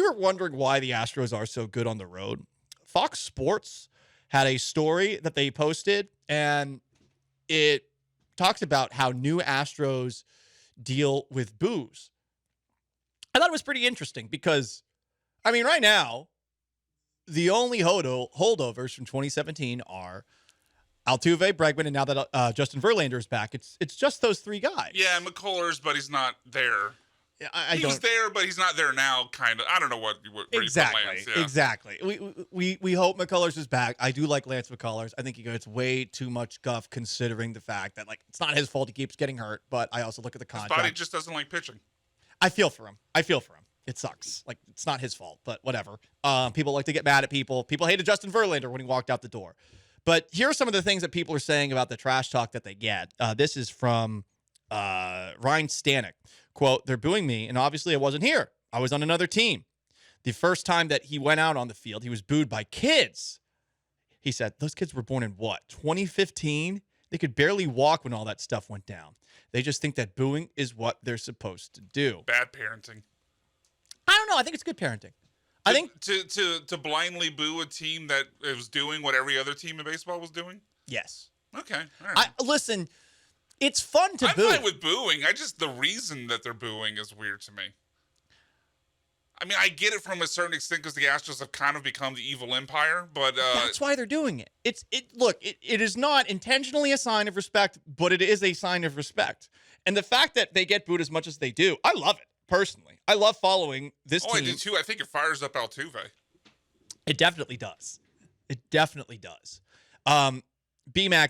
were wondering why the Astros are so good on the road, Fox Sports had a story that they posted, and it talks about how new Astros deal with boos. I thought it was pretty interesting because, I mean, right now, the only holdovers from 2017 are Altuve, Bregman, and now that Justin Verlander is back, it's just those three guys. Yeah, McCullers, but he's not there. Yeah, he was there, but he's not there now. Kind of. I don't know where exactly. he lands. Yeah. Exactly. We hope McCullers is back. I do like Lance McCullers. I think he gets way too much guff considering the fact that it's not his fault he keeps getting hurt. But I also look at the contract. His body just doesn't like pitching. I feel for him. It sucks. It's not his fault, but whatever. People like to get mad at people. People hated Justin Verlander when he walked out the door. But here are some of the things that people are saying about the trash talk that they get. This is from Ryan Stanek. Quote, "They're booing me, and obviously I wasn't here. I was on another team. The first time that he went out on the field, he was booed by kids." He said, those kids were born in what, 2015? They could barely walk when all that stuff went down. They just think that booing is what they're supposed to do. Bad parenting. I don't know. I think it's good parenting. I think to blindly boo a team that was doing what every other team in baseball was doing? Yes. Okay. All right. Listen, it's fun to boo. I'm fine with booing. The reason that they're booing is weird to me. I mean, I get it from a certain extent because the Astros have kind of become the evil empire, but that's why they're doing it. It is not intentionally a sign of respect, but it is a sign of respect. And the fact that they get booed as much as they do, I love it. Personally, I love following this team. I do too. I think it fires up Altuve. It definitely does. BMAC,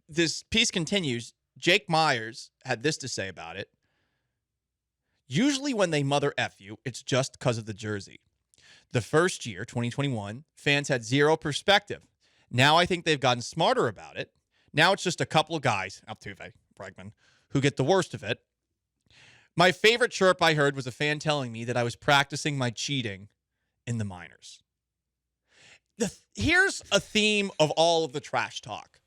this piece continues. Jake Myers had this to say about it. Usually when they mother F you, it's just because of the jersey. The first year, 2021, fans had zero perspective. Now I think they've gotten smarter about it. Now it's just a couple of guys, Altuve, Bregman, who get the worst of it. My favorite chirp I heard was a fan telling me that I was practicing my cheating in the minors. Here's a theme of all of the trash talk.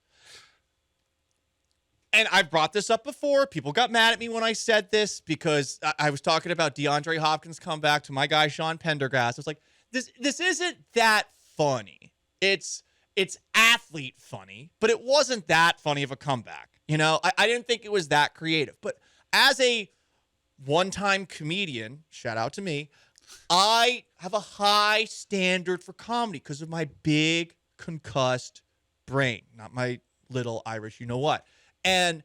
And I've brought this up before. People got mad at me when I said this because I was talking about DeAndre Hopkins' comeback to my guy Sean Pendergrass. It's like, this isn't that funny. It's athlete funny, but it wasn't that funny of a comeback. I didn't think it was that creative. But as a one-time comedian, shout out to me, I have a high standard for comedy because of my big concussed brain, not my little Irish you-know-what. And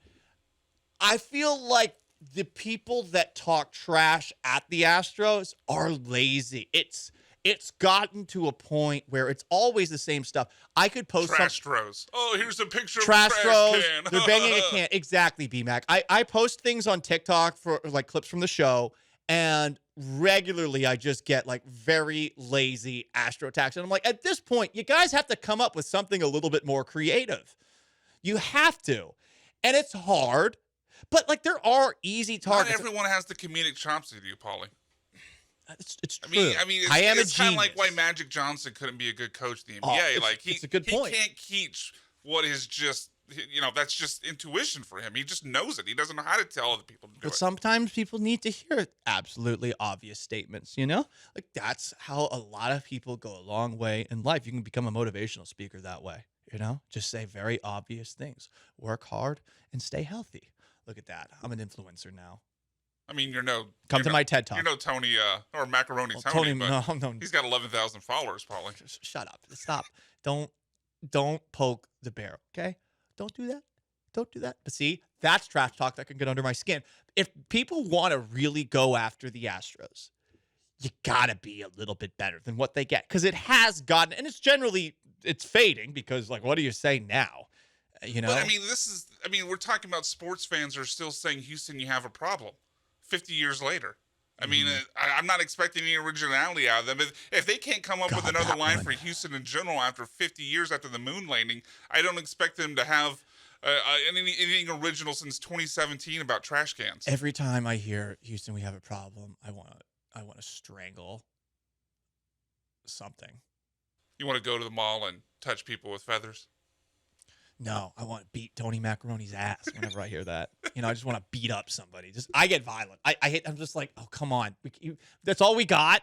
I feel like the people that talk trash at the Astros are lazy. It's gotten to a point where it's always the same stuff. I could post Astros. Oh, here's a picture trash of a trash can. can. They're banging a can. Exactly, BMAC. I post things on TikTok for clips from the show, and regularly I just get very lazy Astro attacks. And I'm like, at this point, you guys have to come up with something a little bit more creative. You have to. And it's hard, but there are easy targets. Not everyone has the comedic chops with you, Paulie. It's true. I mean, it's kind of like why Magic Johnson couldn't be a good coach in the NBA. It's a good point. He can't teach what is just, that's just intuition for him. He just knows it. He doesn't know how to tell other people to do it. But sometimes people need to hear absolutely obvious statements, That's how a lot of people go a long way in life. You can become a motivational speaker that way, Just say very obvious things. Work hard and stay healthy. Look at that. I'm an influencer now. I mean, Come to my TED Talk. Tony, or Macaroni Tony, but no. He's got 11,000 followers, Paulie. Shut up. Stop. Don't poke the bear, okay? Don't do that. But see, that's trash talk that can get under my skin. If people want to really go after the Astros, you got to be a little bit better than what they get. Because it has gotten, and it's fading because, what do you say now? But, we're talking about sports fans who are still saying, Houston, you have a problem. 50 years later. I mean, I'm not expecting any originality out of them. If they can't come up with another line for Houston in general after 50 years after the moon landing, I don't expect them to have anything original since 2017 about trash cans. Every time I hear Houston, we have a problem, I want to strangle something. You want to go to the mall and touch people with feathers? No, I want to beat Tony Macaroni's ass whenever I hear that. I just want to beat up somebody. I get violent. I'm just like, oh, come on. That's all we got?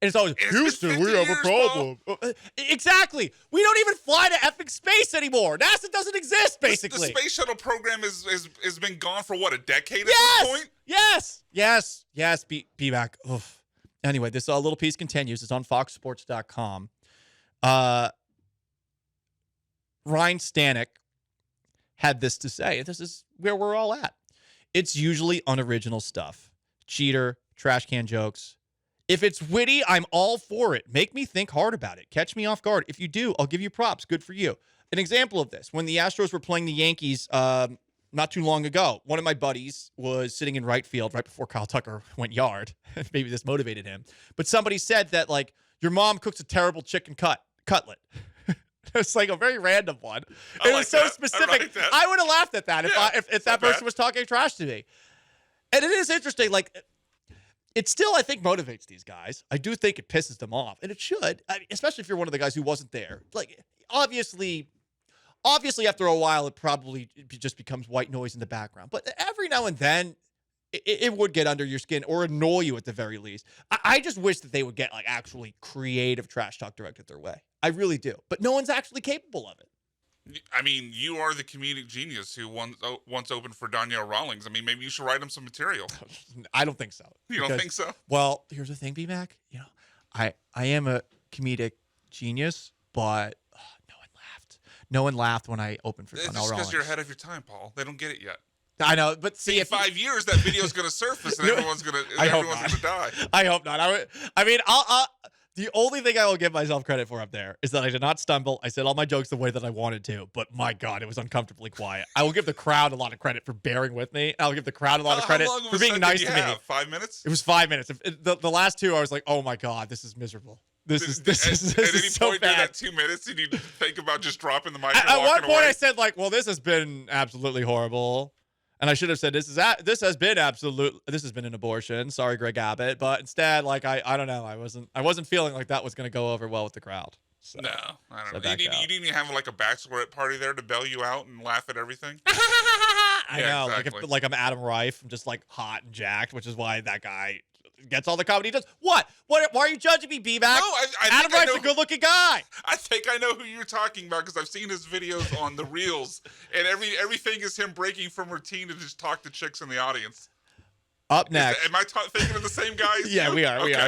And it's always, Houston, we have a problem. Exactly. We don't even fly to effing space anymore. NASA doesn't exist, basically. The space shuttle program has been gone for, what, a decade at this point? Yes. Be back. Oof. Anyway, this little piece continues. It's on foxsports.com. Ryan Stanek had this to say, and this is where we're all at. It's usually unoriginal stuff. Cheater, trash can jokes. If it's witty, I'm all for it. Make me think hard about it. Catch me off guard. If you do, I'll give you props. Good for you. An example of this, when the Astros were playing the Yankees not too long ago, one of my buddies was sitting in right field right before Kyle Tucker went yard. Maybe this motivated him. But somebody said that, like, your mom cooks a terrible chicken cutlet. It's like a very random one. It was so specific. I would have laughed at that if that person was talking trash to me. And it is interesting. Like, it still, I think, motivates these guys. I do think it pisses them off, and it should, especially if you're one of the guys who wasn't there. Like, obviously, after a while, it probably just becomes white noise in the background. But every now and then, it would get under your skin or annoy you at the very least. I just wish that they would get, like, actually creative trash talk directed their way. I really do. But no one's actually capable of it. I mean, you are the comedic genius who once opened for Danielle Rawlings. I mean, maybe you should write him some material. I don't think so. You don't think so? Well, here's the thing, B-Mac. You know, I am a comedic genius, but no one laughed. No one laughed when I opened for Danielle Rawlings. It's because you're ahead of your time, Paul. They don't get it yet. I know, but see, in 5 years that video's going to surface and everyone's going to die. I hope not. I mean, the only thing I will give myself credit for up there is that I did not stumble. I said all my jokes the way that I wanted to, but my God, it was uncomfortably quiet. I will give the crowd a lot of credit for bearing with me. I'll give the crowd a lot of credit for being nice to me. 5 minutes? It was 5 minutes. The last two, I was like, oh my God, this is miserable. This is At any so point bad. during that 2 minutes, did you think about just dropping the mic and At walking one point, away? I said, like, well, this has been absolutely horrible. And I should have said, this has been an abortion. Sorry, Greg Abbott. But instead, like, I don't know. I wasn't feeling like that was going to go over well with the crowd. So, no, I don't know. You didn't even have like a bachelorette party there to bail you out and laugh at everything. I know, exactly. like I'm Adam Rife. I'm just like hot and jacked, which is why that guy gets all the comedy he does. What? Why are you judging me, B-Mac? No, Adam Rife's a good-looking guy. I think I know who you're talking about because I've seen his videos on the reels, and everything is him breaking from routine to just talk to chicks in the audience. Up next. Am I thinking of the same guys? Yeah, we are. Okay.